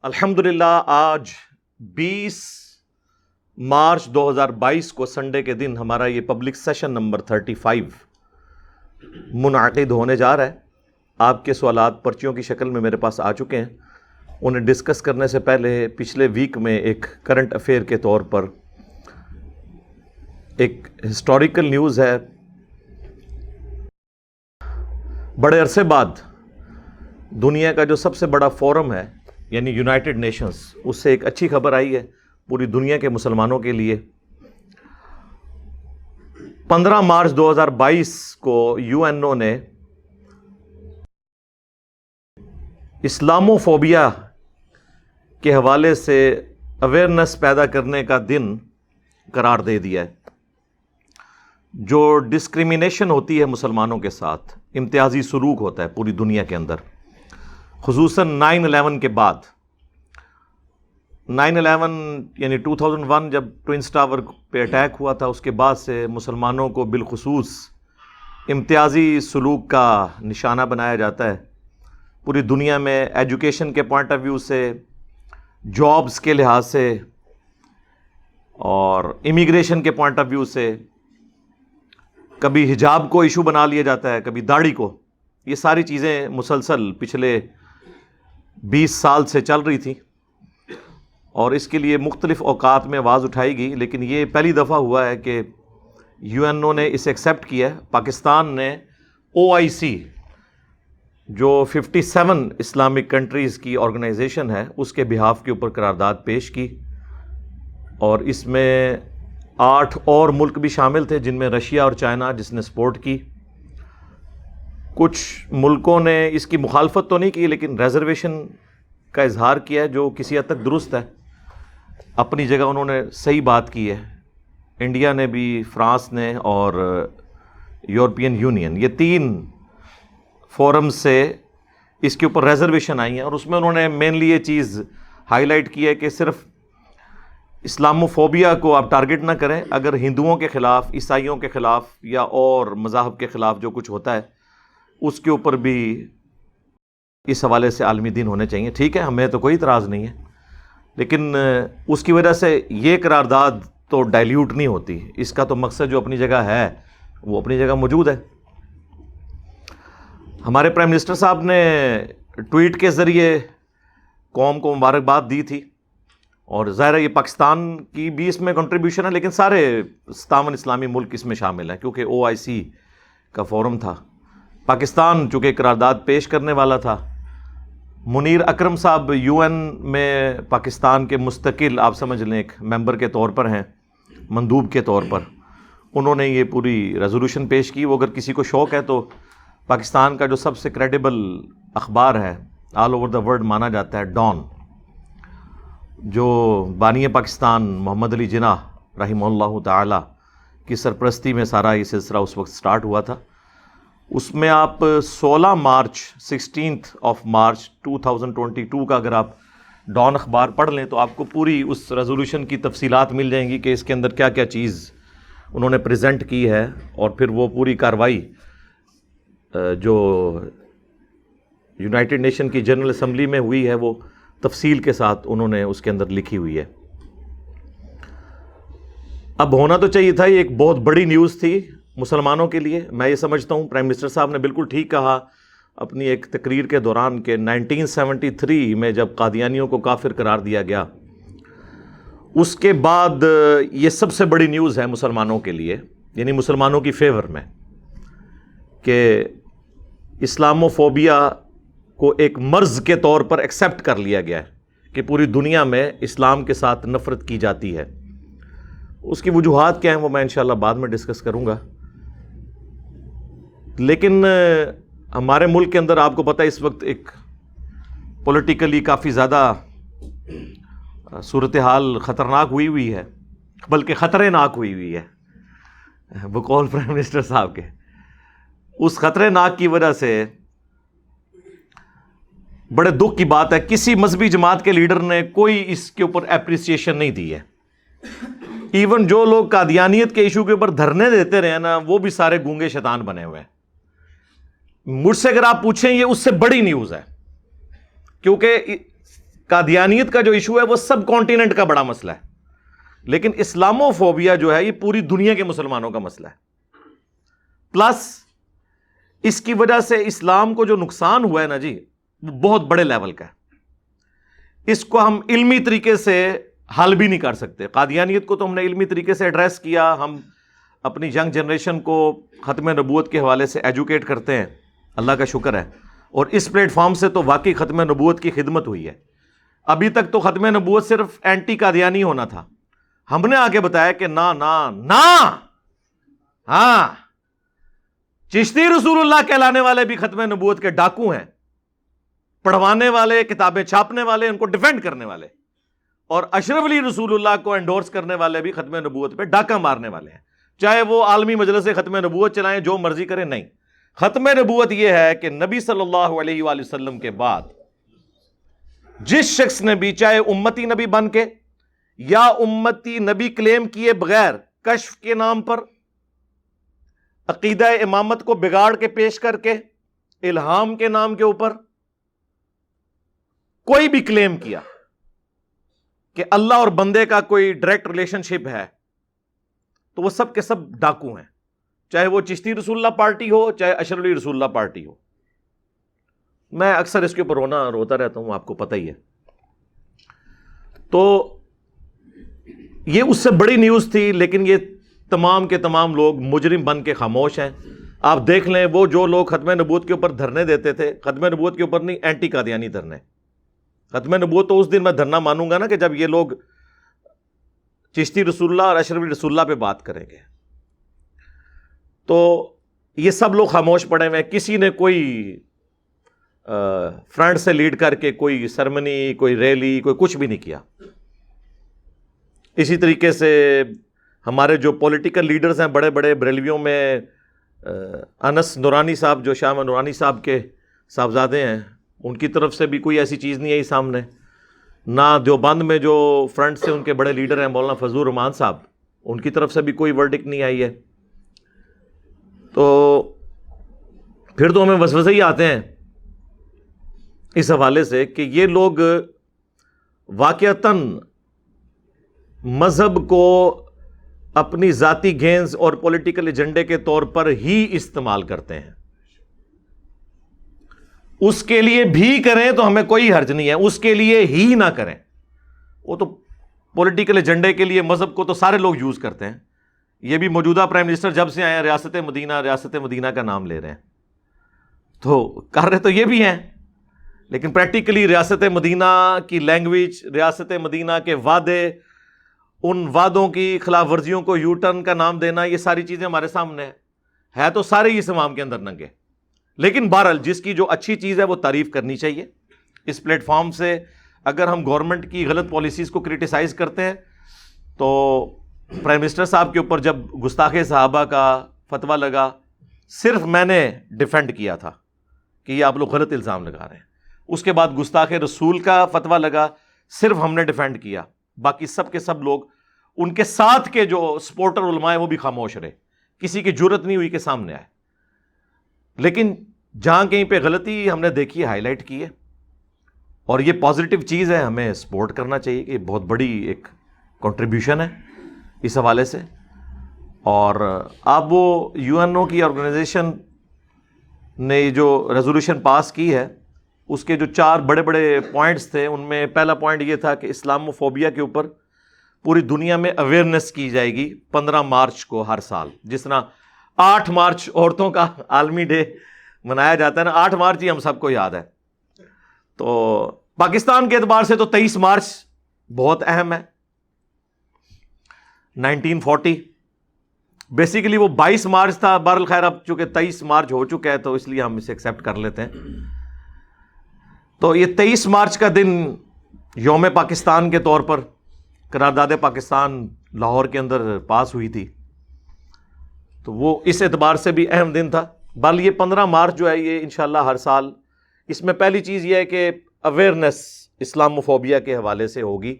الحمدللہ آج 20 مارچ 2022 کو سنڈے کے دن ہمارا یہ پبلک سیشن نمبر 35 منعقد ہونے جا رہا ہے۔ آپ کے سوالات پرچیوں کی شکل میں میرے پاس آ چکے ہیں۔ انہیں ڈسکس کرنے سے پہلے پچھلے ویک میں ایک کرنٹ افیئر کے طور پر ایک ہسٹوریکل نیوز ہے۔ بڑے عرصے بعد دنیا کا جو سب سے بڑا فورم ہے یعنی یونائٹڈ نیشنز، اس سے ایک اچھی خبر آئی ہے پوری دنیا کے مسلمانوں کے لیے۔ 15 مارچ 2022 کو یو این او نے اسلاموفوبیا کے حوالے سے اویئرنیس پیدا کرنے کا دن قرار دے دیا ہے۔ جو ڈسکریمنیشن ہوتی ہے مسلمانوں کے ساتھ، امتیازی سلوک ہوتا ہے پوری دنیا کے اندر، خصوصاً 9/11 کے بعد۔ 9/11 یعنی 2001 جب ٹوئنس ٹاور پہ اٹیک ہوا تھا، اس کے بعد سے مسلمانوں کو بالخصوص امتیازی سلوک کا نشانہ بنایا جاتا ہے پوری دنیا میں، ایجوکیشن کے پوائنٹ آف ویو سے، جابز کے لحاظ سے اور امیگریشن کے پوائنٹ آف ویو سے۔ کبھی حجاب کو ایشو بنا لیا جاتا ہے، کبھی داڑھی کو۔ یہ ساری چیزیں مسلسل پچھلے 20 سال سے چل رہی تھیں اور اس کے لیے مختلف اوقات میں آواز اٹھائی گئی، لیکن یہ پہلی دفعہ ہوا ہے کہ یو این او نے اسے ایکسیپٹ کیا ہے۔ پاکستان نے OIC جو 57 اسلامک کنٹریز کی آرگنائزیشن ہے، اس کے بہاف کے اوپر قرارداد پیش کی، اور اس میں 8 اور ملک بھی شامل تھے جن میں رشیا اور چائنا، جس نے سپورٹ کی۔ کچھ ملکوں نے اس کی مخالفت تو نہیں کی، لیکن ریزرویشن کا اظہار کیا ہے، جو کسی حد تک درست ہے۔ اپنی جگہ انہوں نے صحیح بات کی ہے۔ انڈیا نے بھی، فرانس نے اور یورپین یونین، یہ 3 فورم سے اس کے اوپر ریزرویشن آئی ہیں، اور اس میں انہوں نے مینلی یہ چیز ہائی لائٹ کی ہے کہ صرف اسلاموفوبیا کو آپ ٹارگٹ نہ کریں، اگر ہندوؤں کے خلاف، عیسائیوں کے خلاف یا اور مذاہب کے خلاف جو کچھ ہوتا ہے اس کے اوپر بھی اس حوالے سے عالمی دن ہونے چاہیے۔ ٹھیک ہے، ہمیں تو کوئی اعتراض نہیں ہے، لیکن اس کی وجہ سے یہ قرارداد تو ڈائلیوٹ نہیں ہوتی۔ اس کا تو مقصد جو اپنی جگہ ہے وہ اپنی جگہ موجود ہے۔ ہمارے پرائم منسٹر صاحب نے ٹویٹ کے ذریعے قوم کو مبارکباد دی تھی، اور ظاہر ہے یہ پاکستان کی بھی اس میں کنٹریبیوشن ہے، لیکن سارے 57 اسلامی ملک اس میں شامل ہیں کیونکہ OIC کا فورم تھا۔ پاکستان چونکہ قرارداد پیش کرنے والا تھا، منیر اکرم صاحب UN میں پاکستان کے مستقل، آپ سمجھ لیں، ایک ممبر کے طور پر ہیں، مندوب کے طور پر، انہوں نے یہ پوری ریزولوشن پیش کی۔ وہ اگر کسی کو شوق ہے تو پاکستان کا جو سب سے کریڈیبل اخبار ہے آل اوور دا ورلڈ مانا جاتا ہے، ڈان، جو بانی پاکستان محمد علی جناح رحمہ اللہ تعالی کی سرپرستی میں سارا یہ سلسلہ اس وقت سٹارٹ ہوا تھا، اس میں آپ 16 مارچ 16 مارچ 2022 کا اگر آپ ڈان اخبار پڑھ لیں تو آپ کو پوری اس ریزولوشن کی تفصیلات مل جائیں گی کہ اس کے اندر کیا کیا چیز انہوں نے پریزنٹ کی ہے، اور پھر وہ پوری کارروائی جو یونائٹڈ نیشن کی جنرل اسمبلی میں ہوئی ہے وہ تفصیل کے ساتھ انہوں نے اس کے اندر لکھی ہوئی ہے۔ اب ہونا تو چاہیے تھا، یہ ایک بہت بڑی نیوز تھی مسلمانوں کے لیے۔ میں یہ سمجھتا ہوں پرائم منسٹر صاحب نے بالکل ٹھیک کہا اپنی ایک تقریر کے دوران کہ 1973 میں جب قادیانیوں کو کافر قرار دیا گیا، اس کے بعد یہ سب سے بڑی نیوز ہے مسلمانوں کے لیے، یعنی مسلمانوں کی فیور میں، کہ اسلاموفوبیا کو ایک مرض کے طور پر ایکسیپٹ کر لیا گیا ہے کہ پوری دنیا میں اسلام کے ساتھ نفرت کی جاتی ہے۔ اس کی وجوہات کیا ہیں وہ میں انشاءاللہ بعد میں ڈسکس کروں گا، لیکن ہمارے ملک کے اندر آپ کو پتہ ہے اس وقت ایک پولیٹیکلی کافی زیادہ صورتحال خطرناک ہوئی ہے، بلکہ خطرے ناک ہوئی ہے بقول پرائم منسٹر صاحب کے۔ اس خطرے ناک کی وجہ سے بڑے دکھ کی بات ہے کسی مذہبی جماعت کے لیڈر نے کوئی اس کے اوپر اپریسیشن نہیں دی ہے۔ ایون جو لوگ قادیانیت کے ایشو کے اوپر دھرنے دیتے رہے نا، وہ بھی سارے گونگے شیطان بنے ہوئے ہیں۔ مجھ سے اگر آپ پوچھیں یہ اس سے بڑی نیوز ہے، کیونکہ قادیانیت کا جو ایشو ہے وہ سب کانٹیننٹ کا بڑا مسئلہ ہے، لیکن اسلاموفوبیا جو ہے یہ پوری دنیا کے مسلمانوں کا مسئلہ ہے. پلس اس کی وجہ سے اسلام کو جو نقصان ہوا ہے نا جی، وہ بہت بڑے لیول کا ہے. اس کو ہم علمی طریقے سے حل بھی نہیں کر سکتے. قادیانیت کو تو ہم نے علمی طریقے سے ایڈریس کیا، ہم اپنی ینگ جنریشن کو ختم نبوت کے حوالے سے ایجوکیٹ کرتے ہیں، اللہ کا شکر ہے، اور اس پلیٹ فارم سے تو واقعی ختم نبوت کی خدمت ہوئی ہے. ابھی تک تو ختم نبوت صرف اینٹی قادیانی ہونا تھا، ہم نے آگے بتایا کہ نا نا نا، ہاں چشتی رسول اللہ کہلانے والے بھی ختم نبوت کے ڈاکو ہیں، پڑھوانے والے، کتابیں چھاپنے والے، ان کو ڈیفینڈ کرنے والے، اور اشرف علی رسول اللہ کو انڈورس کرنے والے بھی ختم نبوت پہ ڈاکہ مارنے والے ہیں. چاہے وہ عالمی مجلس سے ختم نبوت چلائیں، جو مرضی کریں. نہیں، ختم نبوت یہ ہے کہ نبی صلی اللہ علیہ وآلہ وسلم کے بعد جس شخص نے بھی، چاہے امتی نبی بن کے یا امتی نبی کلیم کیے بغیر، کشف کے نام پر عقیدہ امامت کو بگاڑ کے پیش کر کے، الہام کے نام کے اوپر کوئی بھی کلیم کیا کہ اللہ اور بندے کا کوئی ڈائریکٹ ریلیشن شپ ہے، تو وہ سب کے سب ڈاکو ہیں، چاہے وہ چشتی رسول اللہ پارٹی ہو، چاہے اشرف علی رسول اللہ پارٹی ہو. میں اکثر اس کے اوپر روتا رہتا ہوں، آپ کو پتہ ہی ہے. تو یہ اس سے بڑی نیوز تھی، لیکن یہ تمام کے تمام لوگ مجرم بن کے خاموش ہیں. آپ دیکھ لیں، وہ جو لوگ ختم نبوت کے اوپر دھرنے دیتے تھے، ختم نبوت کے اوپر نہیں، اینٹی قادیانی دھرنے. ختم نبوت تو اس دن میں دھرنا مانوں گا نا کہ جب یہ لوگ چشتی رسول اللہ اور اشرف رسول اللہ پہ بات کریں گے. تو یہ سب لوگ خاموش پڑے ہوئے ہیں. کسی نے کوئی فرنٹ سے لیڈ کر کے کوئی سرمنی، کوئی ریلی، کوئی کچھ بھی نہیں کیا. اسی طریقے سے ہمارے جو پولیٹیکل لیڈرز ہیں بڑے بڑے بریلویوں میں، انس نورانی صاحب جو شاہ نورانی صاحب کے صاحبزادے ہیں، ان کی طرف سے بھی کوئی ایسی چیز نہیں آئی سامنے. نہ دیوبند میں جو فرنٹ سے ان کے بڑے لیڈر ہیں مولانا فضل الرحمان صاحب، ان کی طرف سے بھی کوئی ورڈکٹ نہیں آئی ہے. تو پھر تو ہمیں وسوسے ہی آتے ہیں اس حوالے سے کہ یہ لوگ واقعتاً مذہب کو اپنی ذاتی گینز اور پولیٹیکل ایجنڈے کے طور پر ہی استعمال کرتے ہیں. اس کے لیے بھی کریں تو ہمیں کوئی حرج نہیں ہے، اس کے لیے ہی نہ کریں. وہ تو پولیٹیکل ایجنڈے کے لیے مذہب کو تو سارے لوگ یوز کرتے ہیں. یہ بھی موجودہ پرائم منسٹر جب سے آئے ہیں ریاست مدینہ کا نام لے رہے ہیں، تو کر رہے تو یہ بھی ہیں، لیکن پریکٹیکلی ریاست مدینہ کی لینگویج، ریاست مدینہ کے وعدے، ان وعدوں کی خلاف ورزیوں کو یو ٹرن کا نام دینا، یہ ساری چیزیں ہمارے سامنے ہے تو سارے ہی اس امام کے اندر ننگے. لیکن بہرحال جس کی جو اچھی چیز ہے وہ تعریف کرنی چاہیے. اس پلیٹ فارم سے اگر ہم گورنمنٹ کی غلط پالیسیز کو کرٹیسائز کرتے ہیں، تو پرائم منسٹر صاحب کے اوپر جب گستاخ صحابہ کا فتویٰ لگا، صرف میں نے ڈیفینڈ کیا تھا کہ یہ آپ لوگ غلط الزام لگا رہے ہیں. اس کے بعد گستاخ رسول کا فتویٰ لگا، صرف ہم نے ڈیفینڈ کیا. باقی سب کے سب لوگ، ان کے ساتھ کے جو سپورٹر علماء ہیں وہ بھی خاموش رہے، کسی کی جرت نہیں ہوئی کہ سامنے آئے. لیکن جہاں کہیں پہ غلطی ہم نے دیکھی ہے، ہائی لائٹ کی ہے، اور یہ پازیٹیو چیز ہے، ہمیں سپورٹ کرنا چاہیے کہ یہ بہت بڑی ایک کنٹریبیوشن ہے اس حوالے سے. اور اب وہ یو این او کی آرگنائزیشن نے جو ریزولوشن پاس کی ہے، اس کے جو 4 بڑے بڑے پوائنٹس تھے، ان میں پہلا پوائنٹ یہ تھا کہ اسلاموفوبیا کے اوپر پوری دنیا میں اویئرنیس کی جائے گی 15 مارچ کو ہر سال. جس طرح 8 مارچ عورتوں کا عالمی ڈے منایا جاتا ہے نا، 8 مارچ ہی ہم سب کو یاد ہے. تو پاکستان کے اعتبار سے تو 23 مارچ بہت اہم ہے. 1940 بیسیکلی وہ 22 مارچ تھا، بہرحال اب چونکہ 23 مارچ ہو چکا ہے تو اس لیے ہم اسے ایکسیپٹ کر لیتے ہیں. تو یہ 23 مارچ کا دن یوم پاکستان کے طور پر قرارداد پاکستان لاہور کے اندر پاس ہوئی تھی، تو وہ اس اعتبار سے بھی اہم دن تھا. بل یہ 15 مارچ جو ہے یہ انشاءاللہ ہر سال، اس میں پہلی چیز یہ ہے کہ اویئرنیس اسلاموفوبیا کے حوالے سے ہوگی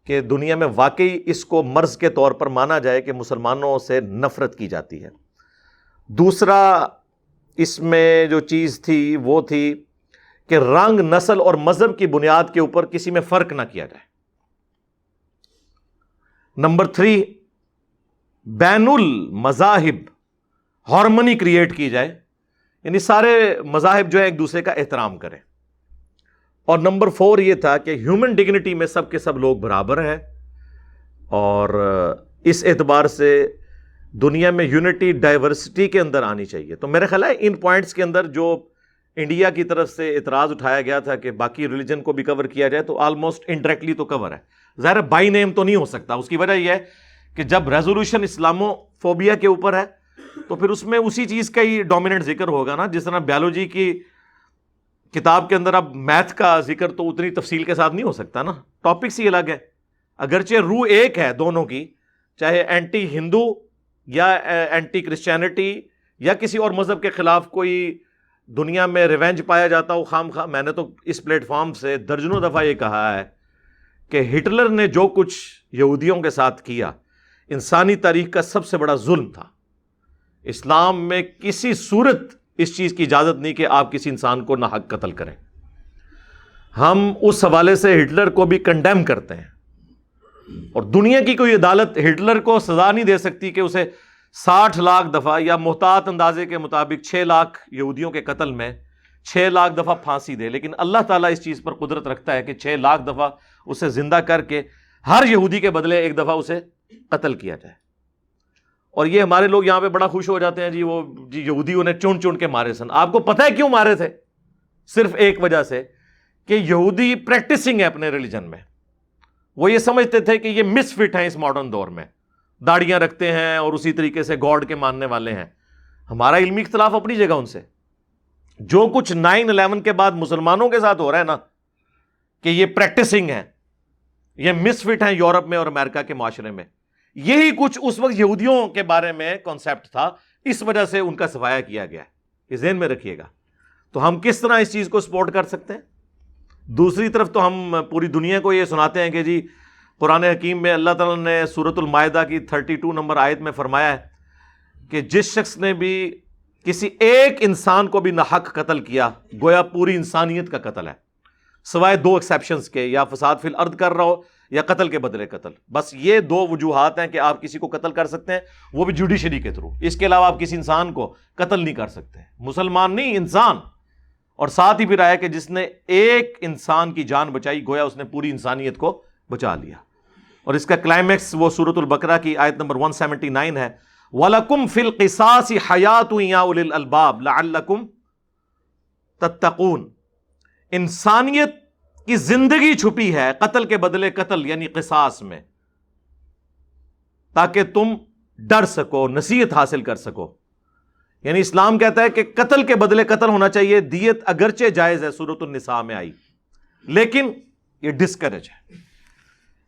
کہ دنیا میں واقعی اس کو مرض کے طور پر مانا جائے کہ مسلمانوں سے نفرت کی جاتی ہے. دوسرا اس میں جو چیز تھی وہ تھی کہ رنگ، نسل اور مذہب کی بنیاد کے اوپر کسی میں فرق نہ کیا جائے۔ نمبر 3، بین المذاہب ہارمنی کریٹ کی جائے، یعنی سارے مذاہب جو ہے ایک دوسرے کا احترام کریں۔ اور نمبر 4 یہ تھا کہ ہیومن ڈگنیٹی میں سب کے سب لوگ برابر ہیں، اور اس اعتبار سے دنیا میں یونٹی ڈائیورسٹی کے اندر آنی چاہیے۔ تو میرا خیال ہے ان پوائنٹس کے اندر جو انڈیا کی طرف سے اعتراض اٹھایا گیا تھا کہ باقی ریلیجن کو بھی کور کیا جائے، تو آلموسٹ انڈائریکٹلی تو کور ہے۔ ظاہر بائی نیم تو نہیں ہو سکتا، اس کی وجہ یہ ہے کہ جب ریزولوشن اسلامو فوبیا کے اوپر ہے تو پھر اس میں اسی چیز کا ہی ڈومیننٹ ذکر ہوگا نا، جس طرح بیولوجی کی کتاب کے اندر اب میتھ کا ذکر تو اتنی تفصیل کے ساتھ نہیں ہو سکتا نا، ٹاپکس ہی الگ ہے، اگرچہ روح ایک ہے دونوں کی، چاہے اینٹی ہندو یا اینٹی کرسچینٹی یا کسی اور مذہب کے خلاف کوئی دنیا میں ریونج پایا جاتا ہو خام خواہ۔ میں نے تو اس پلیٹ فارم سے درجنوں دفعہ یہ کہا ہے کہ ہٹلر نے جو کچھ یہودیوں کے ساتھ کیا انسانی تاریخ کا سب سے بڑا ظلم تھا۔ اسلام میں کسی صورت اس چیز کی اجازت نہیں کہ آپ کسی انسان کو ناحق قتل کریں۔ ہم اس حوالے سے ہٹلر کو بھی کنڈیم کرتے ہیں، اور دنیا کی کوئی عدالت ہٹلر کو سزا نہیں دے سکتی کہ اسے 60 لاکھ دفعہ یا محتاط اندازے کے مطابق 6 لاکھ یہودیوں کے قتل میں 6 لاکھ دفعہ پھانسی دے، لیکن اللہ تعالیٰ اس چیز پر قدرت رکھتا ہے کہ 6 لاکھ دفعہ اسے زندہ کر کے ہر یہودی کے بدلے ایک دفعہ اسے قتل کیا جائے۔ اور یہ ہمارے لوگ یہاں پہ بڑا خوش ہو جاتے ہیں، جی یہودیوں نے چن چن کے مارے سن۔ آپ کو پتہ ہے کیوں مارے تھے؟ صرف ایک وجہ سے کہ یہودی پریکٹسنگ ہے اپنے ریلیجن میں، وہ یہ سمجھتے تھے کہ یہ مس فٹ ہیں اس ماڈرن دور میں، داڑیاں رکھتے ہیں اور اسی طریقے سے گاڈ کے ماننے والے ہیں۔ ہمارا علمی اختلاف اپنی جگہ ان سے۔ جو کچھ 9/11 کے بعد مسلمانوں کے ساتھ ہو رہا ہے نا، کہ یہ پریکٹسنگ ہے، یہ مس فٹ ہیں یورپ میں اور امریکہ کے معاشرے میں، یہی کچھ اس وقت یہودیوں کے بارے میں کانسیپٹ تھا، اس وجہ سے ان کا صفایا کیا گیا ہے۔ یہ ذہن میں رکھیے گا۔ تو ہم کس طرح اس چیز کو سپورٹ کر سکتے ہیں؟ دوسری طرف تو ہم پوری دنیا کو یہ سناتے ہیں کہ جی قرآن حکیم میں اللہ تعالیٰ نے سورۃ المائدہ کی 32 نمبر آیت میں فرمایا ہے کہ جس شخص نے بھی کسی ایک انسان کو بھی ناحق قتل کیا گویا پوری انسانیت کا قتل ہے، سوائے 2 ایکسیپشنز کے، یا فساد فی الارض کر رہا ہو یا قتل کے بدلے قتل۔ بس یہ 2 وجوہات ہیں کہ آپ کسی کو قتل کر سکتے ہیں، وہ بھی جوڈیشری کے تھرو۔ اس کے علاوہ آپ کسی انسان کو قتل نہیں کر سکتے، مسلمان نہیں، انسان۔ اور ساتھ ہی پھر آیا کہ جس نے ایک انسان کی جان بچائی گویا اس نے پوری انسانیت کو بچا لیا۔ اور اس کا کلائمیکس وہ سورۃ البقرہ کی آیت نمبر 179 ہے، وَلَكُمْ فِي الْقِصَاصِ حَيَاةٌ يَا أُولِي الْأَلْبَابِ لَعَلَّكُمْ تَتَّقُونَ۔ انسانیت کی زندگی چھپی ہے قتل کے بدلے قتل یعنی قصاص میں، تاکہ تم ڈر سکو، نصیحت حاصل کر سکو۔ یعنی اسلام کہتا ہے کہ قتل کے بدلے قتل ہونا چاہیے، دیت اگرچہ جائز ہے، سورۃ النساء میں آئی، لیکن یہ ڈسکریج ہے،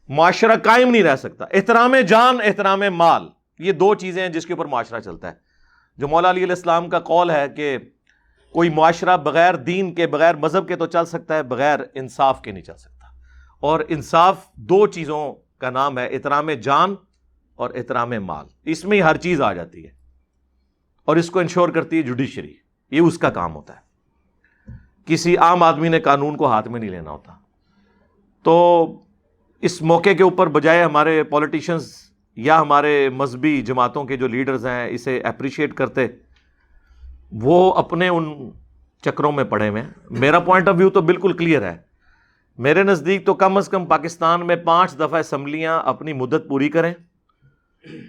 معاشرہ قائم نہیں رہ سکتا۔ احترام جان، احترام مال، یہ 2 چیزیں ہیں جس کے اوپر معاشرہ چلتا ہے۔ جو مولا علی علیہ السلام کا قول ہے کہ کوئی معاشرہ بغیر دین کے، بغیر مذہب کے تو چل سکتا ہے، بغیر انصاف کے نہیں چل سکتا۔ اور انصاف 2 چیزوں کا نام ہے، احترام جان اور احترام مال، اس میں ہی ہر چیز آ جاتی ہے، اور اس کو انشور کرتی ہے جوڈیشری، یہ اس کا کام ہوتا ہے۔ کسی عام آدمی نے قانون کو ہاتھ میں نہیں لینا ہوتا۔ تو اس موقع کے اوپر بجائے ہمارے پولیٹیشنز یا ہمارے مذہبی جماعتوں کے جو لیڈرز ہیں اسے اپریشیٹ کرتے، وہ اپنے ان چکروں میں پڑے ہوئے ہیں۔ میرا پوائنٹ آف ویو تو بالکل کلیئر ہے۔ میرے نزدیک تو کم از کم پاکستان میں 5 دفعہ اسمبلیاں اپنی مدت پوری کریں،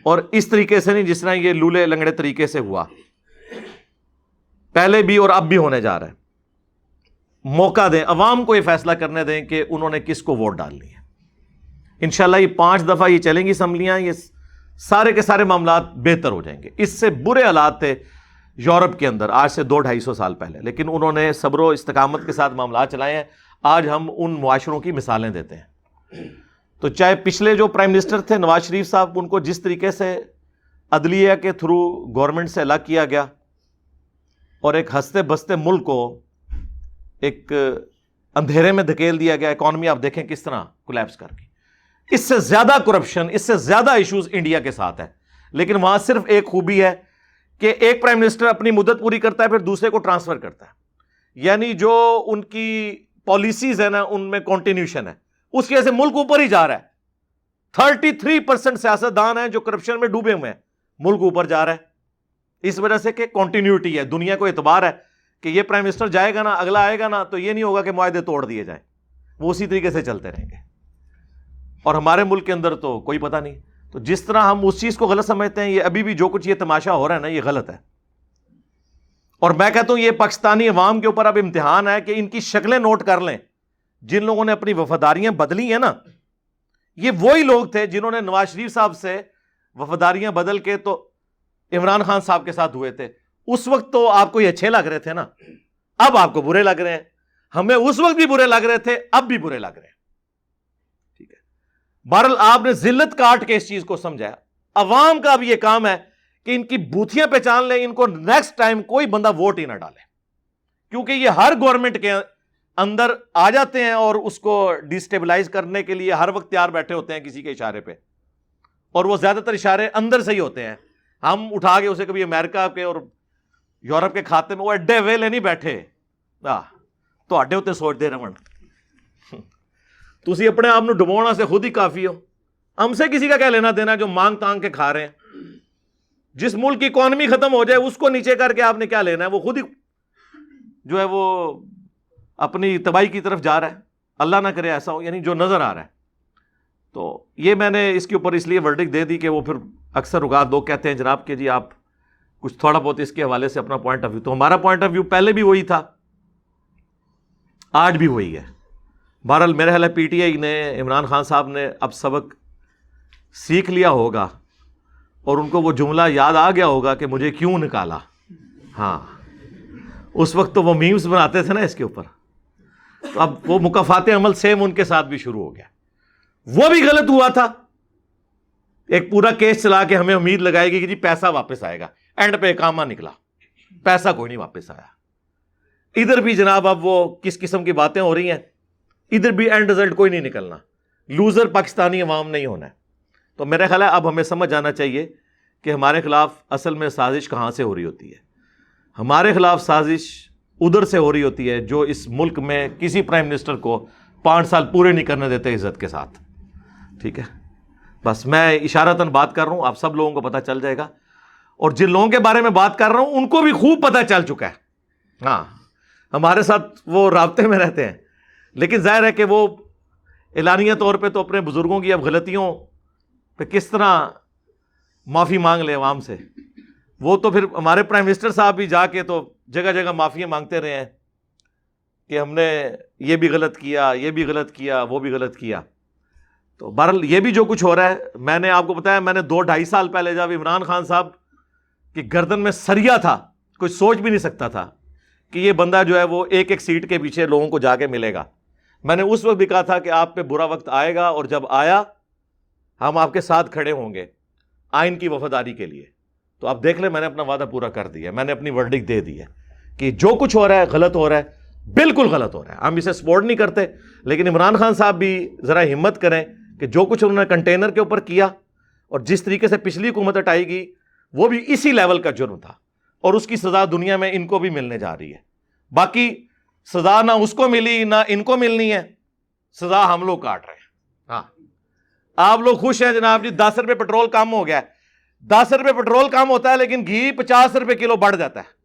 اور اس طریقے سے نہیں جس طرح یہ لولے لنگڑے طریقے سے ہوا پہلے بھی اور اب بھی ہونے جا رہا ہے۔ موقع دیں، عوام کو یہ فیصلہ کرنے دیں کہ انہوں نے کس کو ووٹ ڈالنی ہے۔ انشاءاللہ یہ 5 دفعہ یہ چلیں گی اسمبلیاں، یہ سارے کے سارے معاملات بہتر ہو جائیں گے۔ اس سے برے حالات تھے یورپ کے اندر آج سے 200-250 سال پہلے، لیکن انہوں نے صبر و استقامت کے ساتھ معاملات چلائے ہیں۔ آج ہم ان معاشروں کی مثالیں دیتے ہیں۔ تو چاہے پچھلے جو پرائم منسٹر تھے نواز شریف صاحب، ان کو جس طریقے سے عدلیہ کے تھرو گورنمنٹ سے الگ کیا گیا اور ایک ہنستے بستے ملک کو ایک اندھیرے میں دھکیل دیا گیا، اکانومی آپ دیکھیں کس طرح کولیپس کر گئی۔ اس سے زیادہ کرپشن، اس سے زیادہ ایشوز انڈیا کے ساتھ ہے، لیکن وہاں صرف ایک خوبی ہے کہ ایک پرائم منسٹر اپنی مدت پوری کرتا ہے پھر دوسرے کو ٹرانسفر کرتا ہے۔ یعنی جو ان کی پالیسیز ہیں نا ان میں کنٹینیوشن ہے، اس کی وجہ سے ملک اوپر ہی جا رہا ہے. 33% سیاستدان ہیں جو کرپشن میں ڈوبے ہوئے ہیں، ملک اوپر جا رہا ہے اس وجہ سے کہ کنٹینیوٹی ہے. دنیا کو اعتبار ہے کہ یہ پرائم منسٹر جائے گا نا، اگلا آئے گا نا، تو یہ نہیں ہوگا کہ معاہدے توڑ دیے جائیں، وہ اسی طریقے سے چلتے رہیں گے. اور ہمارے ملک کے اندر تو کوئی پتہ نہیں. تو جس طرح ہم اس چیز کو غلط سمجھتے ہیں، یہ ابھی بھی جو کچھ یہ تماشا ہو رہا ہے نا، یہ غلط ہے. اور میں کہتا ہوں یہ پاکستانی عوام کے اوپر اب امتحان ہے کہ ان کی شکلیں نوٹ کر لیں. جن لوگوں نے اپنی وفاداریاں بدلی ہیں نا، یہ وہی لوگ تھے جنہوں نے نواز شریف صاحب سے وفاداریاں بدل کے تو عمران خان صاحب کے ساتھ ہوئے تھے. اس وقت تو آپ کو یہ اچھے لگ رہے تھے نا، اب آپ کو برے لگ رہے ہیں. ہمیں اس وقت بھی برے لگ رہے تھے، اب بھی برے لگ رہے ہیں. ٹھیک ہے، بہرحال آپ نے ذلت کاٹ کے اس چیز کو سمجھایا. عوام کا اب یہ کام ہے کہ ان کی بوتھیاں پہچان لیں، ان کو نیکسٹ ٹائم کوئی بندہ ووٹ ہی نہ ڈالے، کیونکہ یہ ہر گورنمنٹ کے اندر آ جاتے ہیں اور اس کو ڈیسٹیبلائز کرنے کے لیے ہر وقت تیار بیٹھے ہوتے ہیں کسی کے اشارے پہ. اور وہ زیادہ تر اشارے اندر سے ہی ہوتے ہیں. ہم اٹھا کے اسے کبھی امریکہ کے اور یورپ کے کھاتے میں وہ ایڈے ویلے نہیں بیٹھے تو اڈے ہوتے سوچتے رہن. تسی اپنے آپ ڈبونا سے خود ہی کافی ہو. ہم سے کسی کا کیا لینا دینا جو مانگ تانگ کے کھا رہے ہیں. جس ملک کی اکانومی ختم ہو جائے اس کو نیچے کر کے آپ نے کیا لینا ہے؟ وہ خود ہی جو ہے وہ اپنی تباہی کی طرف جا رہا ہے. اللہ نہ کرے ایسا ہو، یعنی جو نظر آ رہا ہے. تو یہ میں نے اس کے اوپر اس لیے ورڈکٹ دے دی کہ وہ پھر اکثر اوقات لوگ کہتے ہیں جناب کہ جی آپ کچھ تھوڑا بہت اس کے حوالے سے اپنا پوائنٹ آف ویو. تو ہمارا پوائنٹ آف ویو پہلے بھی وہی تھا، آج بھی وہی ہے. بہرحال میرے خیال ہے پی ٹی آئی نے، عمران خان صاحب نے اب سبق سیکھ لیا ہوگا اور ان کو وہ جملہ یاد آ گیا ہوگا کہ مجھے کیوں نکالا. ہاں، اس وقت تو وہ میمز بناتے تھے نا اس کے اوپر. تو اب وہ مکافات عمل سیم ان کے ساتھ بھی شروع ہو گیا. وہ بھی غلط ہوا تھا. ایک پورا کیس چلا کے ہمیں امید لگائے گی کہ جی پیسہ واپس آئے گا، اینڈ پہ اقامہ نکلا، پیسہ کوئی نہیں واپس آیا. ادھر بھی جناب اب وہ کس قسم کی باتیں ہو رہی ہیں، ادھر بھی اینڈ رزلٹ کوئی نہیں نکلنا. لوزر پاکستانی عوام نہیں ہونا ہے. تو میرا خیال ہے اب ہمیں سمجھ جانا چاہیے کہ ہمارے خلاف اصل میں سازش کہاں سے ہو رہی ہوتی ہے. ہمارے خلاف سازش ادھر سے ہو رہی ہوتی ہے جو اس ملک میں کسی پرائم منسٹر کو 5 سال پورے نہیں کرنے دیتے عزت کے ساتھ. ٹھیک ہے، بس میں اشارتاً بات کر رہا ہوں، آپ سب لوگوں کو پتہ چل جائے گا. اور جن لوگوں کے بارے میں بات کر رہا ہوں ان کو بھی خوب پتہ چل چکا ہے. ہاں، ہمارے ساتھ وہ رابطے میں رہتے ہیں. لیکن ظاہر ہے کہ وہ اعلانیہ طور پہ تو اپنے بزرگوں کی اب غلطیوں پہ کس طرح معافی مانگ لے عوام سے. وہ تو پھر ہمارے پرائم منسٹر صاحب بھی جا کے تو جگہ جگہ معافیاں مانگتے رہے ہیں کہ ہم نے یہ بھی غلط کیا، یہ بھی غلط کیا، وہ بھی غلط کیا. تو بہرحال یہ بھی جو کچھ ہو رہا ہے، میں نے آپ کو بتایا، میں نے 2-2.5 سال پہلے جب عمران خان صاحب کی گردن میں سریا تھا، کوئی سوچ بھی نہیں سکتا تھا کہ یہ بندہ جو ہے وہ ایک ایک سیٹ کے پیچھے لوگوں کو جا کے ملے گا. میں نے اس وقت بھی کہا تھا کہ آپ پہ برا وقت آئے گا، اور جب آیا ہم آپ کے ساتھ کھڑے ہوں گے آئین کی وفاداری کے لیے. تو آپ دیکھ لیں میں نے اپنا وعدہ پورا کر دیا، میں نے اپنی ورڈکٹ دے دی ہے کہ جو کچھ ہو رہا ہے غلط ہو رہا ہے، بالکل غلط ہو رہا ہے. ہم اسے سپورٹ نہیں کرتے، لیکن عمران خان صاحب بھی ذرا ہمت کریں کہ جو کچھ انہوں نے کنٹینر کے اوپر کیا اور جس طریقے سے پچھلی حکومت ہٹائی گئی وہ بھی اسی لیول کا جرم تھا، اور اس کی سزا دنیا میں ان کو بھی ملنے جا رہی ہے. باقی سزا نہ اس کو ملی نہ ان کو ملنی ہے، سزا ہم لوگ کاٹ رہے ہیں. ہاں، آپ لوگ خوش ہیں جناب جی 10 روپے پیٹرول کم ہو گیا ہے. 10 روپے پیٹرول کم ہوتا ہے لیکن گھی 50 روپے کلو بڑھ جاتا ہے.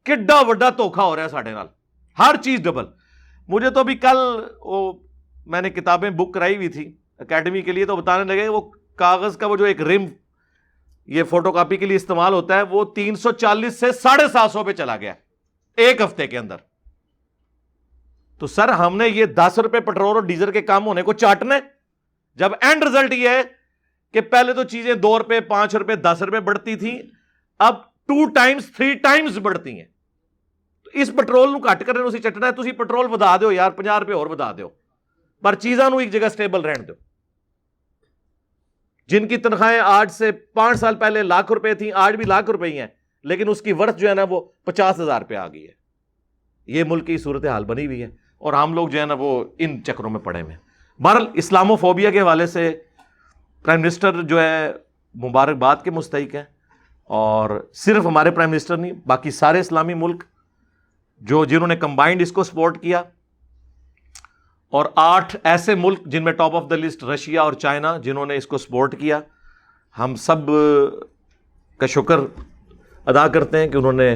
کڈا وڈا دھوکھا ہو رہا ہے ساڈے نال، ہر چیز ڈبل. مجھے تو ابھی کل وہ میں نے کتابیں بک کرائی ہوئی تھی اکیڈمی کے لیے، تو بتانے لگے وہ کاغذ کا وہ جو ایک رم یہ فوٹو کاپی کے لیے استعمال ہوتا ہے وہ 340 سے 750 پہ چلا گیا ایک ہفتے کے اندر. تو سر ہم نے یہ 10 روپے پیٹرول اور ڈیزل کے کام ہونے کو چاٹنا ہے، جب اینڈ رزلٹ یہ ہے کہ پہلے تو چیزیں 2 روپے 5 روپے 10 روپے بڑھتی تھیں، اب 2 ٹائمز 3 ٹائمز بڑھتی ہیں. تو اس پیٹرول نو گھٹ کرنے اسی چٹنا ہے. تسی پیٹرول ودا دیو یار، 50 روپے اور ودا دیو، پر چیزاں نو ایک جگہ سٹیبل رہن دو. جن کی تنخواہیں آج سے 5 سال پہلے لاکھ روپے تھیں آج بھی لاکھ روپے ہی ہیں، لیکن اس کی ورث جو ہے نا وہ 50,000 پہ آ گئی ہے. یہ ملک کی صورتحال بنی ہوئی ہے اور ہم لوگ جو ہے نا وہ ان چکروں میں پڑے ہوئے ہیں. بہرحال اسلامو فوبیا کے حوالے سے پرائم منسٹر جو ہے مبارکباد کے مستحق ہیں، اور صرف ہمارے پرائم منسٹر نہیں، باقی سارے اسلامی ملک جنہوں نے کمبائنڈ اس کو سپورٹ کیا، اور 8 ایسے ملک جن میں top of the list Russia اور چائنا جنہوں نے اس کو سپورٹ کیا. ہم سب کا شکر ادا کرتے ہیں کہ انہوں نے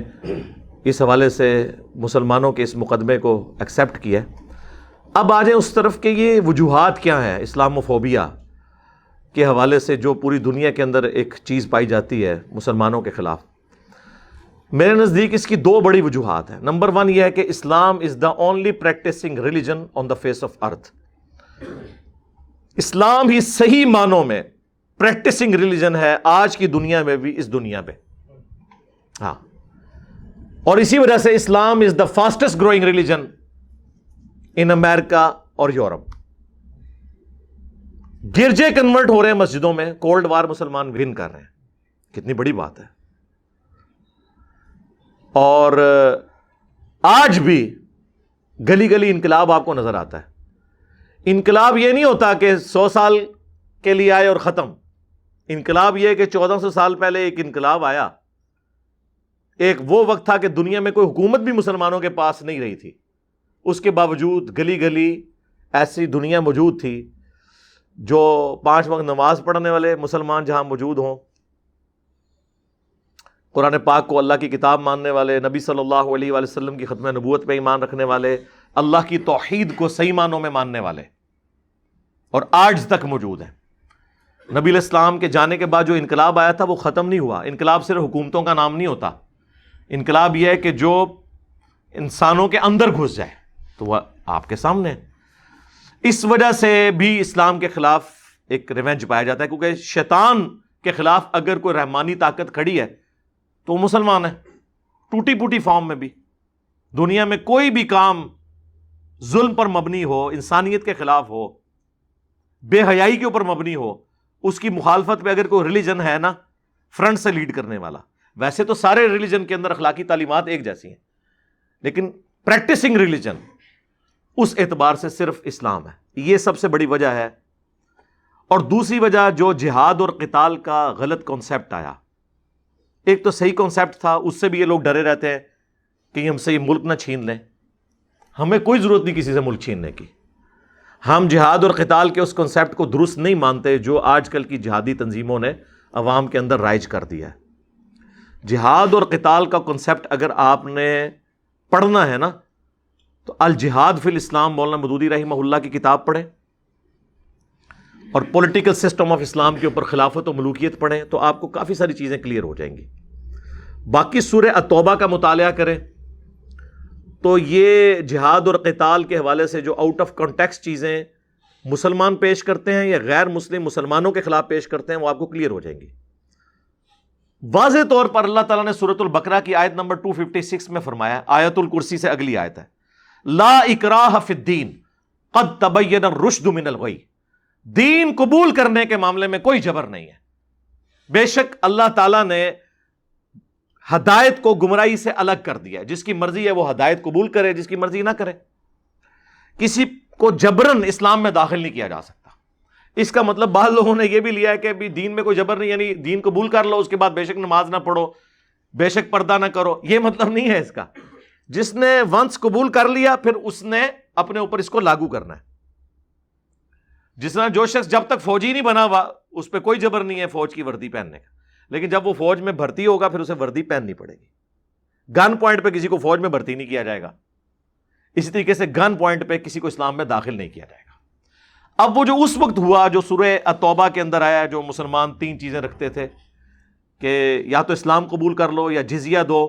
اس حوالے سے مسلمانوں کے اس مقدمے کو ایکسیپٹ کیا. اب آ جائیں اس طرف کہ یہ وجوہات کیا ہیں اسلاموفوبیا کے حوالے سے جو پوری دنیا کے اندر ایک چیز پائی جاتی ہے مسلمانوں کے خلاف. میرے نزدیک اس کی 2 بڑی وجوہات ہیں. نمبر 1 یہ ہے کہ Islam is the only practising religion on the face of earth. اسلام ہی صحیح معنوں میں پریکٹسنگ ریلیجن ہے آج کی دنیا میں بھی، اس دنیا پہ. ہاں، اور اسی وجہ سے اسلام is the fastest growing religion ان امریکہ اور یورپ. گرجے کنورٹ ہو رہے ہیں مسجدوں میں، کولڈ وار مسلمان ون کر رہے ہیں. کتنی بڑی بات ہے. اور آج بھی گلی گلی انقلاب آپ کو نظر آتا ہے. انقلاب یہ نہیں ہوتا کہ 100 سال کے لیے آئے اور ختم. انقلاب یہ ہے کہ 1400 سال پہلے ایک انقلاب آیا. ایک وہ وقت تھا کہ دنیا میں کوئی حکومت بھی مسلمانوں کے پاس نہیں رہی تھی، اس کے باوجود گلی گلی ایسی دنیا موجود تھی جو 5 وقت نماز پڑھنے والے مسلمان جہاں موجود ہوں، قرآن پاک کو اللہ کی کتاب ماننے والے، نبی صلی اللہ علیہ وآلہ وسلم کی ختم نبوت پہ ایمان رکھنے والے، اللہ کی توحید کو صحیح معنوں میں ماننے والے، اور آج تک موجود ہیں. نبی علیہ السلام کے جانے کے بعد جو انقلاب آیا تھا وہ ختم نہیں ہوا. انقلاب صرف حکومتوں کا نام نہیں ہوتا. انقلاب یہ ہے کہ جو انسانوں کے اندر گھس جائے، تو وہ آپ کے سامنے ہے. اس وجہ سے بھی اسلام کے خلاف ایک ریونج پایا جاتا ہے، کیونکہ شیطان کے خلاف اگر کوئی رحمانی طاقت کھڑی ہے تو وہ مسلمان ہے. ٹوٹی پوٹی فارم میں بھی دنیا میں کوئی بھی کام ظلم پر مبنی ہو، انسانیت کے خلاف ہو، بے حیائی کے اوپر مبنی ہو، اس کی مخالفت پہ اگر کوئی ریلیجن ہے نا فرنٹ سے لیڈ کرنے والا. ویسے تو سارے ریلیجن کے اندر اخلاقی تعلیمات ایک جیسی ہیں، لیکن پریکٹسنگ ریلیجن اس اعتبار سے صرف اسلام ہے. یہ سب سے بڑی وجہ ہے. اور دوسری وجہ جو جہاد اور قتال کا غلط کانسیپٹ آیا. ایک تو صحیح کانسیپٹ تھا، اس سے بھی یہ لوگ ڈرے رہتے ہیں کہ ہم سے یہ ملک نہ چھین لیں. ہمیں کوئی ضرورت نہیں کسی سے ملک چھیننے کی. ہم جہاد اور قتال کے اس کانسیپٹ کو درست نہیں مانتے جو آج کل کی جہادی تنظیموں نے عوام کے اندر رائج کر دیا ہے. جہاد اور قتال کا کانسیپٹ اگر آپ نے پڑھنا ہے نا تو الجہاد فی الاسلام مولانا مودودی رحمہ اللہ کی کتاب پڑھیں، اور پولیٹیکل سسٹم آف اسلام کے اوپر خلافت و ملوکیت پڑھیں، تو آپ کو کافی ساری چیزیں کلیئر ہو جائیں گی. باقی سورہ التوبہ کا مطالعہ کریں تو یہ جہاد اور قتال کے حوالے سے جو آؤٹ آف کانٹیکسٹ چیزیں مسلمان پیش کرتے ہیں یا غیر مسلم مسلمانوں کے خلاف پیش کرتے ہیں وہ آپ کو کلیئر ہو جائیں گی. واضح طور پر اللہ تعالیٰ نے سورۃ البقرہ کی آیت نمبر 256 میں فرمایا، آیت الکرسی سے اگلی آیت ہے، لا اکراہ فی الدین قد تبین الرشد من الغی. دین قبول کرنے کے معاملے میں کوئی جبر نہیں ہے. بے شک اللہ تعالیٰ نے ہدایت کو گمراہی سے الگ کر دیا ہے. جس کی مرضی ہے وہ ہدایت قبول کرے، جس کی مرضی نہ کرے. کسی کو جبرن اسلام میں داخل نہیں کیا جا سکتا. اس کا مطلب بعض لوگوں نے یہ بھی لیا ہے کہ بھی دین میں کوئی جبر نہیں، یعنی دین قبول کر لو اس کے بعد بے شک نماز نہ پڑھو، بے شک پردہ نہ کرو. یہ مطلب نہیں ہے اس کا. جس نے ونس قبول کر لیا پھر اس نے اپنے اوپر اس کو لاگو کرنا ہے. جس طرح جو شخص جب تک فوجی نہیں بنا ہوا اس پہ کوئی جبر نہیں ہے فوج کی وردی پہننے کا، لیکن جب وہ فوج میں بھرتی ہوگا پھر اسے وردی پہننی پڑے گی. گن پوائنٹ پہ کسی کو فوج میں بھرتی نہیں کیا جائے گا. اسی طریقے سے گن پوائنٹ پہ کسی کو اسلام میں داخل نہیں کیا جائے گا. اب وہ جو اس وقت ہوا جو سورہ التوبہ کے اندر آیا، جو مسلمان 3 چیزیں رکھتے تھے کہ یا تو اسلام قبول کر لو، یا جزیہ دو،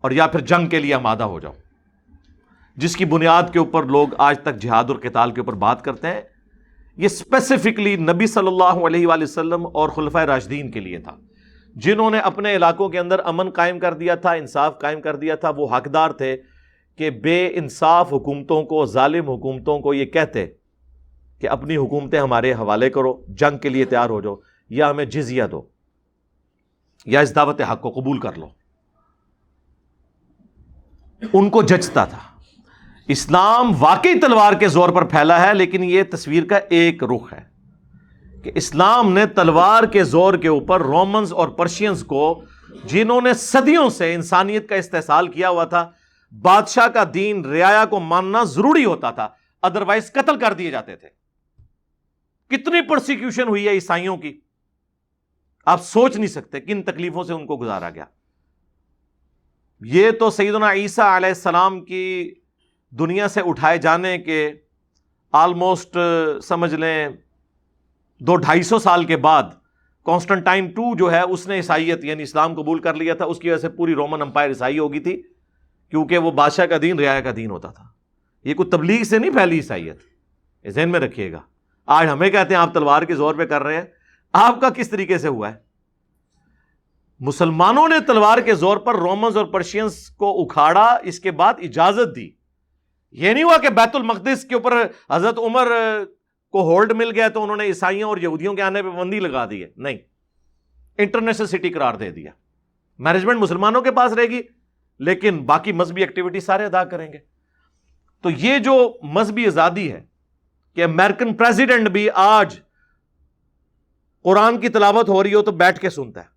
اور یا پھر جنگ کے لیے آمادہ ہو جاؤ، جس کی بنیاد کے اوپر لوگ آج تک جہاد اور قتال کے اوپر بات کرتے ہیں. یہ اسپیسیفکلی نبی صلی اللہ علیہ وآلہ وسلم اور خلفائے راشدین کے لیے تھا، جنہوں نے اپنے علاقوں کے اندر امن قائم کر دیا تھا، انصاف قائم کر دیا تھا. وہ حقدار تھے کہ بے انصاف حکومتوں کو، ظالم حکومتوں کو یہ کہتے کہ اپنی حکومتیں ہمارے حوالے کرو، جنگ کے لیے تیار ہو جاؤ، یا ہمیں جزیہ دو، یا اس دعوت حق کو قبول کر لو. ان کو جچتا تھا. اسلام واقعی تلوار کے زور پر پھیلا ہے، لیکن یہ تصویر کا ایک رخ ہے کہ اسلام نے تلوار کے زور کے اوپر رومنز اور پرشینز کو، جنہوں نے صدیوں سے انسانیت کا استحصال کیا ہوا تھا، بادشاہ کا دین رعایا کو ماننا ضروری ہوتا تھا، ادروائز قتل کر دیے جاتے تھے۔ کتنی پرسیکیوشن ہوئی ہے عیسائیوں کی، آپ سوچ نہیں سکتے کن تکلیفوں سے ان کو گزارا گیا۔ یہ تو سیدنا عیسیٰ علیہ السلام کی دنیا سے اٹھائے جانے کے آلموسٹ سمجھ لیں 200-250 سال کے بعد کانسٹنٹائن II جو ہے اس نے عیسائیت یعنی اسلام قبول کر لیا تھا۔ اس کی وجہ سے پوری رومن امپائر عیسائی ہو گئی تھی، کیونکہ وہ بادشاہ کا دین رعایا کا دین ہوتا تھا۔ یہ کوئی تبلیغ سے نہیں پھیلی عیسائیت، یہ ذہن میں رکھیے گا۔ آج ہمیں کہتے ہیں آپ تلوار کے زور پہ کر رہے ہیں، آپ کا کس طریقے سے ہوا ہے؟ مسلمانوں نے تلوار کے زور پر رومنز اور پرشینز کو اکھاڑا، اس کے بعد اجازت دی۔ یہ نہیں ہوا کہ بیت المقدس کے اوپر حضرت عمر کو ہولڈ مل گیا تو انہوں نے عیسائیوں اور یہودیوں کے آنے پہ پابندی لگا دی ہے، نہیں، انٹرنیشنل سٹی قرار دے دیا۔ مینجمنٹ مسلمانوں کے پاس رہے گی، لیکن باقی مذہبی ایکٹیویٹی سارے ادا کریں گے۔ تو یہ جو مذہبی آزادی ہے کہ امریکن پریزیڈنٹ بھی آج قرآن کی تلاوت ہو رہی ہو تو بیٹھ کے سنتا ہے،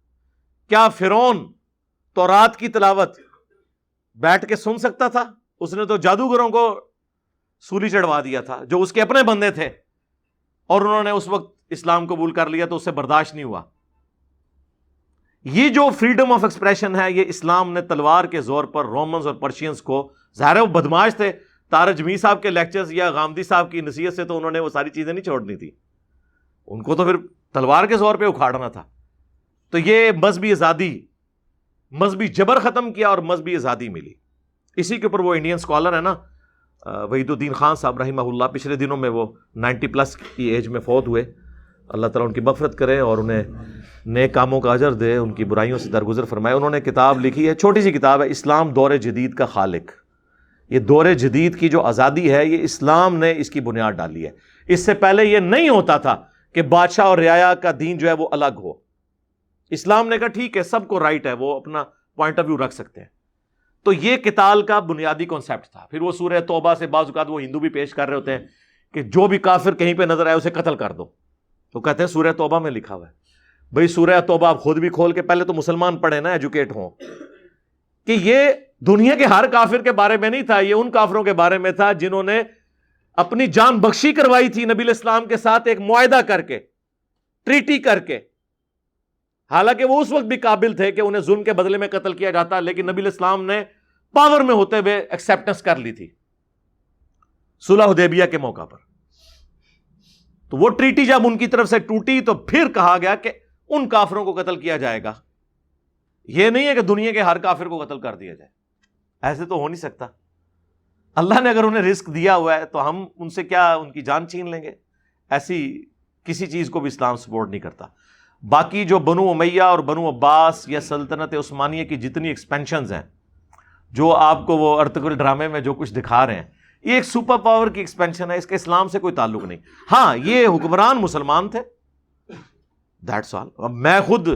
کیا فرعون تورات کی تلاوت بیٹھ کے سن سکتا تھا؟ اس نے تو جادوگروں کو سولی چڑھوا دیا تھا جو اس کے اپنے بندے تھے، اور انہوں نے اس وقت اسلام قبول کر لیا تو اس سے برداشت نہیں ہوا۔ یہ جو فریڈم آف ایکسپریشن ہے، یہ اسلام نے تلوار کے زور پر رومنز اور پرشینز کو، ظاہر ہے وہ بدماش تھے، طارق جمیع صاحب کے لیکچرز یا غامدی صاحب کی نصیحت سے تو انہوں نے وہ ساری چیزیں نہیں چھوڑنی تھی، ان کو تو پھر تلوار کے زور پہ اکھاڑنا تھا۔ تو یہ مذہبی آزادی، مذہبی جبر ختم کیا اور مذہبی آزادی ملی۔ اسی کے اوپر وہ انڈین اسکالر ہے نا وحید الدین خان صاحب رحمہ اللہ، پچھلے دنوں میں وہ 90+ کی ایج میں فوت ہوئے، اللہ تعالیٰ ان کی مغفرت کرے اور انہیں نیک کاموں کا اجر دے، ان کی برائیوں سے درگزر فرمائے۔ انہوں نے کتاب لکھی ہے، چھوٹی سی کتاب ہے، اسلام دور جدید کا خالق۔ یہ دور جدید کی جو آزادی ہے یہ اسلام نے اس کی بنیاد ڈالی ہے۔ اس سے پہلے یہ نہیں ہوتا تھا کہ بادشاہ اور رعایا کا دین جو ہے وہ الگ ہو۔ اسلام نے کہا ٹھیک ہے، سب کو رائٹ ہے، وہ اپنا پوائنٹ آف ویو رکھ سکتے ہیں۔ تو یہ قتال کا بنیادی کانسیپٹ تھا۔ پھر وہ سورہ توبہ سے بعض اوقات وہ ہندو بھی پیش کر رہے ہوتے ہیں کہ جو بھی کافر کہیں پہ نظر آئے اسے قتل کر دو، تو کہتے ہیں سورہ توبہ میں لکھا ہوا ہے۔ بھئی سورہ توبہ آپ خود بھی کھول کے پہلے تو مسلمان پڑھیں نا، ایجوکیٹ ہوں، کہ یہ دنیا کے ہر کافر کے بارے میں نہیں تھا، یہ ان کافروں کے بارے میں تھا جنہوں نے اپنی جان بخشی کروائی تھی نبی علیہ السلام کے ساتھ، ایک معاہدہ کر کے، ٹریٹی کر کے، حالانکہ وہ اس وقت بھی قابل تھے کہ انہیں ظلم کے بدلے میں قتل کیا جاتا، لیکن نبی علیہ السلام نے پاور میں ہوتے ہوئے ایکسیپٹنس کر لی تھی صلح حدیبیہ کے موقع پر۔ تو وہ ٹریٹی جب ان کی طرف سے ٹوٹی تو پھر کہا گیا کہ ان کافروں کو قتل کیا جائے گا۔ یہ نہیں ہے کہ دنیا کے ہر کافر کو قتل کر دیا جائے، ایسے تو ہو نہیں سکتا۔ اللہ نے اگر انہیں رزق دیا ہوا ہے تو ہم ان سے کیا ان کی جان چھین لیں گے؟ ایسی کسی چیز کو بھی اسلام سپورٹ نہیں کرتا۔ باقی جو بنو امیہ اور بنو عباس یا سلطنت عثمانیہ کی جتنی ایکسپینشنز ہیں، جو آپ کو وہ ارطغرل ڈرامے میں جو کچھ دکھا رہے ہیں، یہ ایک سپر پاور کی ایکسپینشن ہے، اس کا اسلام سے کوئی تعلق نہیں۔ ہاں یہ حکمران مسلمان تھے، دیٹس آل۔ اب میں خود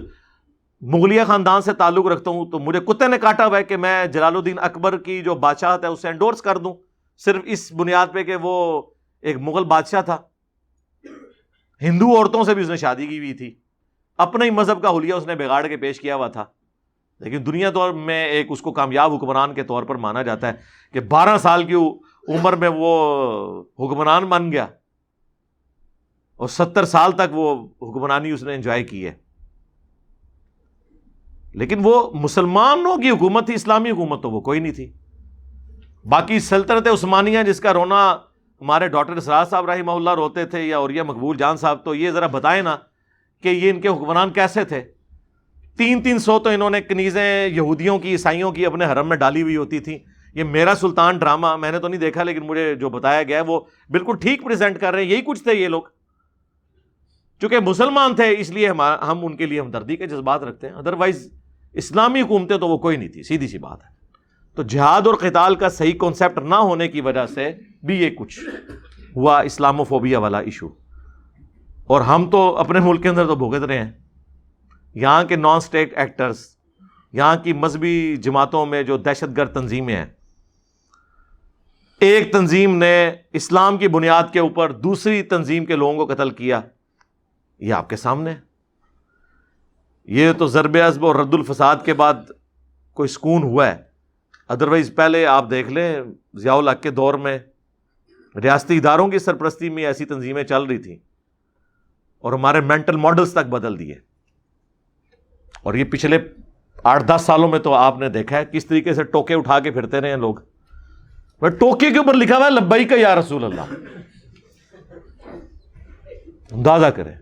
مغلیہ خاندان سے تعلق رکھتا ہوں تو مجھے کتے نے کاٹا ہوا ہے کہ میں جلال الدین اکبر کی جو بادشاہت ہے اسے انڈورس کر دوں، صرف اس بنیاد پہ کہ وہ ایک مغل بادشاہ تھا، ہندو عورتوں سے بھی اس نے شادی کی ہوئی تھی، اپنے ہی مذہب کا حلیہ اس نے بگاڑ کے پیش کیا ہوا تھا، لیکن دنیا دور میں ایک اس کو کامیاب حکمران کے طور پر مانا جاتا ہے کہ 12 سال کی عمر میں وہ حکمران بن گیا اور 70 سال تک وہ حکمرانی اس نے انجوائے کی ہے۔ لیکن وہ مسلمانوں کی حکومت تھی، اسلامی حکومت تو وہ کوئی نہیں تھی۔ باقی سلطنت عثمانیہ جس کا رونا ہمارے ڈاکٹر اسرار صاحب رحمہ اللہ روتے تھے یا اوریہ مقبول جان صاحب، تو یہ ذرا بتائیں نا کہ یہ ان کے حکمران کیسے تھے؟ 300 تو انہوں نے کنیزیں یہودیوں کی عیسائیوں کی اپنے حرم میں ڈالی ہوئی ہوتی تھیں۔ یہ میرا سلطان ڈرامہ میں نے تو نہیں دیکھا، لیکن مجھے جو بتایا گیا ہے وہ بالکل ٹھیک پریزنٹ کر رہے ہیں، یہی کچھ تھے یہ لوگ۔ چونکہ مسلمان تھے اس لیے ہم ان کے لیے ہمدردی کے جذبات رکھتے ہیں، ادروائز اسلامی حکومتیں تو وہ کوئی نہیں تھی، سیدھی سی بات ہے۔ تو جہاد اور قتال کا صحیح کانسیپٹ نہ ہونے کی وجہ سے بھی یہ کچھ ہوا، اسلاموفوبیا والا ایشو۔ اور ہم تو اپنے ملک کے اندر تو بھگت رہے ہیں، یہاں کے نان اسٹیٹ ایکٹرز، یہاں کی مذہبی جماعتوں میں جو دہشت گرد تنظیمیں ہیں، ایک تنظیم نے اسلام کی بنیاد کے اوپر دوسری تنظیم کے لوگوں کو قتل کیا، یہ آپ کے سامنے ہے۔ یہ تو ضرب عضب اور رد الفساد کے بعد کوئی سکون ہوا ہے، ادروائز پہلے آپ دیکھ لیں ضیاء الحق کے دور میں ریاستی اداروں کی سرپرستی میں ایسی تنظیمیں چل رہی تھیں اور ہمارے مینٹل ماڈلز تک بدل دیے. اور یہ پچھلے 8-10 سالوں میں تو آپ نے دیکھا ہے کس طریقے سے ٹوکے اٹھا کے پھرتے رہے ہیں لوگ. ٹوکے کے اوپر لکھا ہوا ہے لبیک یا رسول اللہ. اندازہ کریں.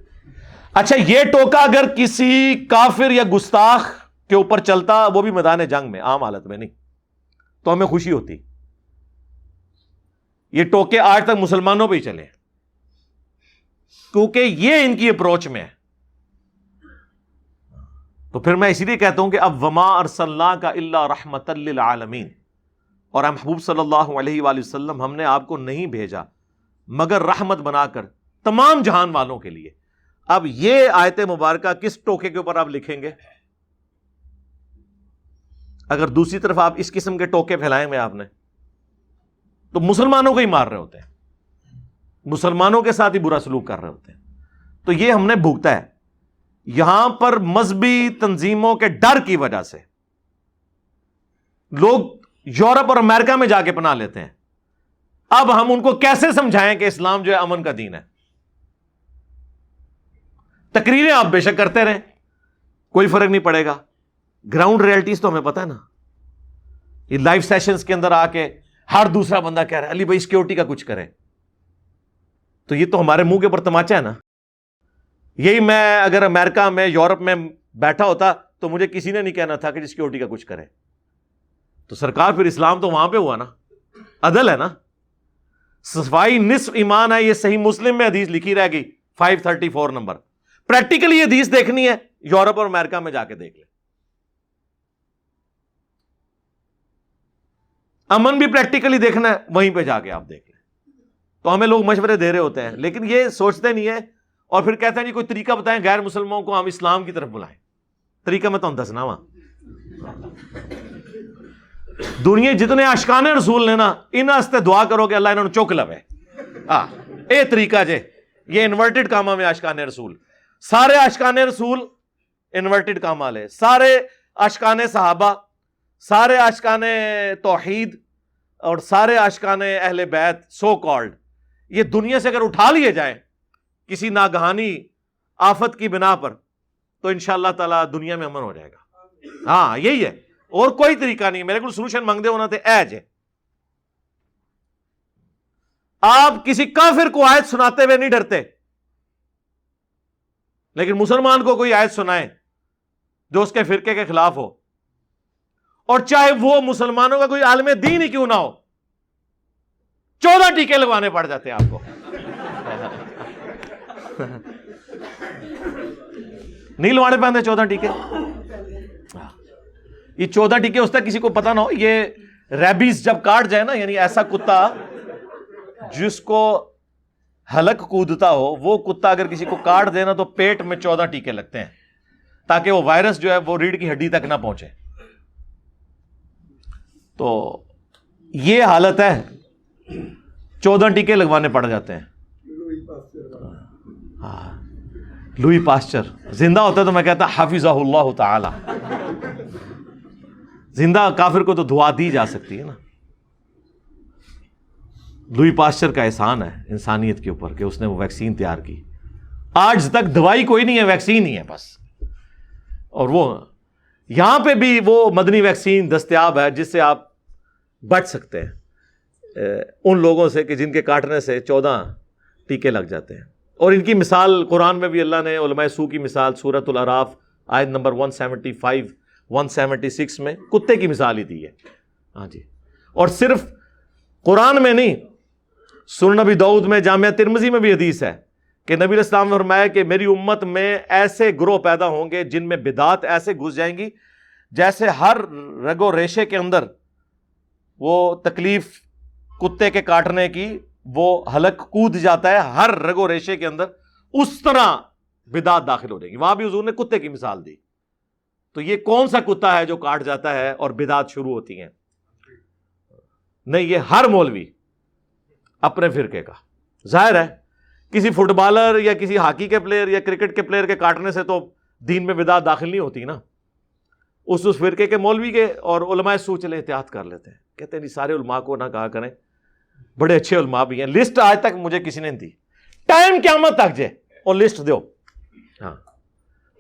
اچھا یہ ٹوکا اگر کسی کافر یا گستاخ کے اوپر چلتا، وہ بھی میدان جنگ میں، عام حالت میں نہیں، تو ہمیں خوشی ہوتی. یہ ٹوکے آج تک مسلمانوں پہ ہی چلے کیونکہ یہ ان کی اپروچ میں ہے. تو پھر میں اسی لیے کہتا ہوں کہ اب وما ارسلناک الا رحمۃ للعالمین، اور ہم محبوب صلی اللہ علیہ وآلہ وسلم ہم نے آپ کو نہیں بھیجا مگر رحمت بنا کر تمام جہان والوں کے لیے. اب یہ آیت مبارکہ کس ٹوکے کے اوپر آپ لکھیں گے؟ اگر دوسری طرف آپ اس قسم کے ٹوکے پھیلائیں گے آپ نے تو مسلمانوں کو ہی مار رہے ہوتے ہیں، مسلمانوں کے ساتھ ہی برا سلوک کر رہے ہوتے ہیں. تو یہ ہم نے بھگتا ہے. یہاں پر مذہبی تنظیموں کے ڈر کی وجہ سے لوگ یورپ اور امریکہ میں جا کے پناہ لیتے ہیں. اب ہم ان کو کیسے سمجھائیں کہ اسلام جو ہے امن کا دین ہے؟ تقریریں آپ بے شک کرتے رہیں، کوئی فرق نہیں پڑے گا. گراؤنڈ ریئلٹیز تو ہمیں پتہ ہے نا. یہ لائیو سیشنز کے اندر آ کے ہر دوسرا بندہ کہہ رہا ہے علی بھائی سیکیورٹی کا کچھ کریں، تو یہ تو ہمارے منہ کے اوپر تماچا ہے نا. یہی میں اگر امریکہ میں یورپ میں بیٹھا ہوتا تو مجھے کسی نے نہیں کہنا تھا کہ سیکیورٹی کا کچھ کرے. تو سرکار پھر اسلام تو وہاں پہ ہوا نا، عدل ہے نا. صفائی نصف ایمان ہے، یہ صحیح مسلم میں حدیث لکھی رہ گئی 534 نمبر. پریکٹیکلی یہ حدیث دیکھنی ہے یورپ اور امریکہ میں جا کے دیکھ لیں. امن بھی پریکٹیکلی دیکھنا ہے، وہیں پہ جا کے آپ دیکھ لیں. تو ہمیں لوگ مشورے دے رہے ہوتے ہیں لیکن یہ سوچتے نہیں ہیں اور پھر کہتے ہیں جی کوئی طریقہ بتائیں غیر مسلموں کو ہم اسلام کی طرف بلائیں. طریقہ میں تو دسنا وا دنیا جتنے عاشقان رسول نے نا ان واسطے دعا کرو کہ اللہ انہوں نے چوک لوے. اے طریقہ جے یہ انورٹڈ کاما میں عاشقان رسول، سارے عاشقان رسول انورٹڈ کام والے، سارے عاشقان صحابہ، سارے عاشقان توحید اور سارے عاشقان اہل بیت سو کالڈ، یہ دنیا سے اگر اٹھا لیے جائیں کسی ناگہانی آفت کی بنا پر تو انشاءاللہ تعالی دنیا میں امن ہو جائے گا. ہاں یہی ہے، اور کوئی طریقہ نہیں. میرے کو سولوشن مانگ دے ہونا تھے ایج ہے. آپ کسی کافر کو آیت سناتے ہوئے نہیں ڈرتے، لیکن مسلمان کو کوئی آیت سنائے جو اس کے فرقے کے خلاف ہو، اور چاہے وہ مسلمانوں کا کوئی عالم دین ہی کیوں نہ ہو، 14 ٹیکے لگوانے پڑ جاتے ہیں آپ کو. نہیں لگوانے پڑتے 14 ٹیکے. یہ 14 ٹیکے اس تک کسی کو پتا نہ ہو. یہ ریبیز جب کاٹ جائے نا، یعنی ایسا کتا جس کو حلق کودتا ہو، وہ کتا اگر کسی کو کاٹ دینا تو پیٹ میں 14 ٹیکے لگتے ہیں تاکہ وہ وائرس جو ہے وہ ریڑھ کی ہڈی تک نہ پہنچے. تو یہ حالت ہے، 14 ٹیکے لگوانے پڑ جاتے ہیں. ہاں لوئی پاسچر زندہ ہوتا تو میں کہتا حافظہ اللہ تعالی. زندہ کافر کو تو دعا دی جا سکتی ہے نا. لوئی پاسچر کا احسان ہے انسانیت کے اوپر کہ اس نے وہ ویکسین تیار کی. آج تک دوائی کوئی نہیں ہے، ویکسین ہی ہے بس. اور وہ یہاں پہ بھی وہ مدنی ویکسین دستیاب ہے جس سے آپ بچ سکتے ہیں ان لوگوں سے کہ جن کے کاٹنے سے 14 ٹیکے لگ جاتے ہیں. اور ان کی مثال قرآن میں بھی اللہ نے علماء سو کی مثال سورۃ الاعراف آیت نمبر 175 176 میں کتے کی مثال ہی دی ہے. ہاں جی. اور صرف قرآن میں نہیں، سنن نبی داؤد میں، جامعہ ترمذی میں بھی حدیث ہے کہ نبی علیہ السلام نے فرمایا کہ میری امت میں ایسے گروہ پیدا ہوں گے جن میں بدعات ایسے گھس جائیں گی جیسے ہر رگ و ریشے کے اندر وہ تکلیف کتے کے کاٹنے کی وہ حلق کود جاتا ہے ہر رگ و ریشے کے اندر، اس طرح بدعات داخل ہو جائیں گی. وہاں بھی حضور نے کتے کی مثال دی. تو یہ کون سا کتا ہے جو کاٹ جاتا ہے اور بدعات شروع ہوتی ہیں؟ نہیں، یہ ہر مولوی اپنے فرقے کا. ظاہر ہے کسی فٹ بالر یا کسی ہاکی کے پلیئر یا کرکٹ کے پلیئر کے کاٹنے سے تو دین میں بدعات داخل نہیں ہوتی نا. اس فرقے کے مولوی کے اور علماء سو چلے احتیاط کر لیتے ہیں, کہتے ہیں نہیں سارے علماء کو نہ کہا کریں, بڑے اچھے علماء بھی ہیں, لسٹ آج تک مجھے کسی نے نہیں دی, ٹائم قیامت تک جے اور لسٹ دیو. ہاں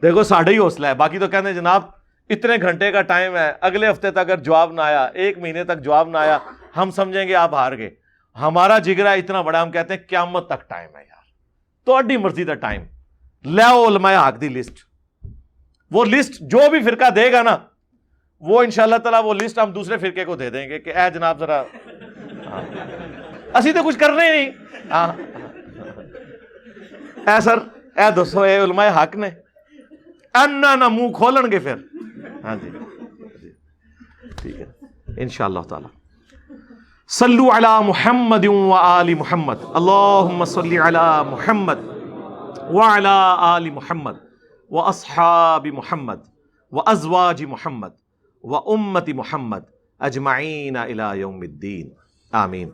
دیکھو ساڑھے ہی حوصلہ ہے, باقی تو کہتے ہیں جناب اتنے گھنٹے کا ٹائم ہے, اگلے ہفتے تک اگر جواب نہ آیا, 1 مہینے تک جواب نہ آیا, ہم سمجھیں گے آپ ہار گئے. ہمارا جگرا اتنا بڑا, ہم کہتے ہیں قیامت تک ٹائم ہے یار, تو اڈی مرضی کا ٹائم لے آؤ علماء حق دی لسٹ. وہ لسٹ جو بھی فرقہ دے گا نا, وہ انشاءاللہ تعالیٰ وہ لسٹ ہم دوسرے فرقے کو دے دیں گے کہ اے جناب ذرا, اسی تو کچھ کرنے ہی نہیں. ہاں اے سر اے دسو اے علماء حق نے, اینا نہ منہ کھولن گے پھر. ہاں جی ٹھیک ہے انشاءاللہ تعالی. صلو علی محمد و آل محمد, اللہم صلی علی محمد وعلی آل محمد و اصحاب محمد و ازواج محمد و امت محمد اجمعین الی یوم الدین, آمین.